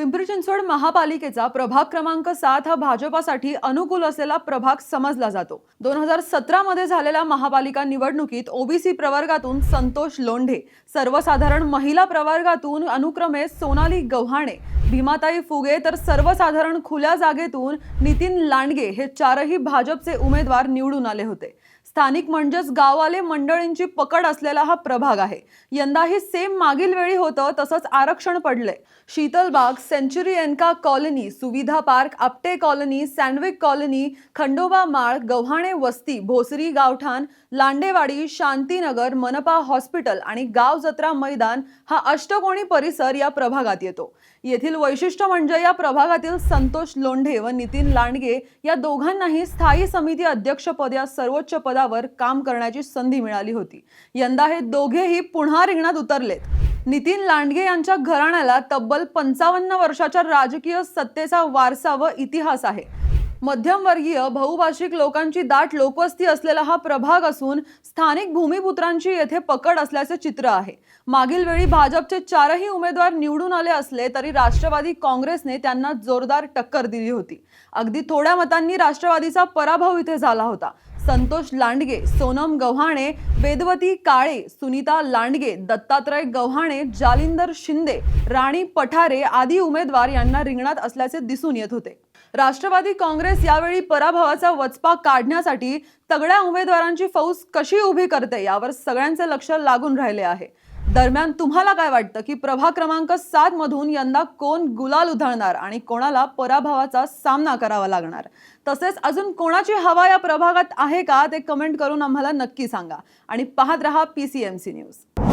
पिंपरी चिंचवड महापालिकेचा प्रभाग क्रमांक 7 हा भाजपासाठी अनुकूल असलेला प्रभाग समजला जातो। 2017 मध्ये झालेल्या महापालिका निवडणुकीत ओबीसी प्रवर्गातून संतोष लोंढे, सर्वसाधारण महिला प्रवर्गातून अनुक्रमे सोनाली गव्हाणे, भीमाताई फुगे तर सर्वसाधारण खुल्या जागेतून नितीन लांडगे हे चारही भाजपचे उमेदवार निवडून आले होते। स्थानिक म्हणजेच गाववाले मंडळींची पकड असलेला हा प्रभाग आहे। यंदाही सेम मागील वेळी होतं तसंच आरक्षण पडले। Sheetalbag, century Enka colony, Suvidha park, Apte colony, Sandvik colony, Khandoba माळ, गव्हाणे वस्ती, भोसरी गावठाण, लांडेवाडी, शांतीनगर, मनपा हॉस्पिटल आणि गाव जत्रा मैदान हा अष्टकोणी परिसर या प्रभागात येतो। येथील वैशिष्ट्य म्हणजे या प्रभागातील संतोष लोंढे व नितीन लांडगे या दोघांनाही स्थायी समिती अध्यक्षपद या सर्वोच्च पदावर काम करण्याची संधी मिळाली होती। यंदा हे दोघेही पुन्हा रिंगणात उतरलेत। नितीन लांडगे यांच्या घराण्याला तब्बल 55 वर्षाच्या राजकीय सत्तेचा वारसा व इतिहास आहे। मध्यमवर्गीय बहुभाषिक लोकांची दाट लोकवस्ती असलेला हा प्रभाग असून स्थानिक भूमिपुत्रांची येथे पकड असल्याचे चित्र आहे। मागील वेळी भाजपचे चारही उमेदवार निवडून आले असले तरी राष्ट्रवादी काँग्रेसने त्यांना जोरदार टक्कर दिली होती। अगदी थोड्या मतांनी राष्ट्रवादीचा पराभव इथे झाला होता। संतोष लांडगे, सोनम गव्हाणे, वेदवती काळे, सुनीता लांडगे, दत्तात्रय गव्हाणे, जालिंदर शिंदे, राणी पठारे आदी उमेदवार यांना रिंगणात असल्याचे दिसून येत होते। राष्ट्रवादी काँग्रेस यावेळी पराभवाचा वचपा काढण्यासाठी तगड्या उमेदवारांची फौज कशी उभी करते यावर सगळ्यांचे लक्ष लागून राहिले आहे। दरम्यान तुम्हाला काय वाटतं की प्रभाग क्रमांक 7 मधून यंदा कोण गुलाल उधळणार आणि कोणाला पराभवाचा सामना करावा लागणार? तसेच अजून कोणाची हवा या प्रभागात आहे का ते कमेंट करून आम्हाला नक्की सांगा आणि पाहत रहा PCMC न्यूज।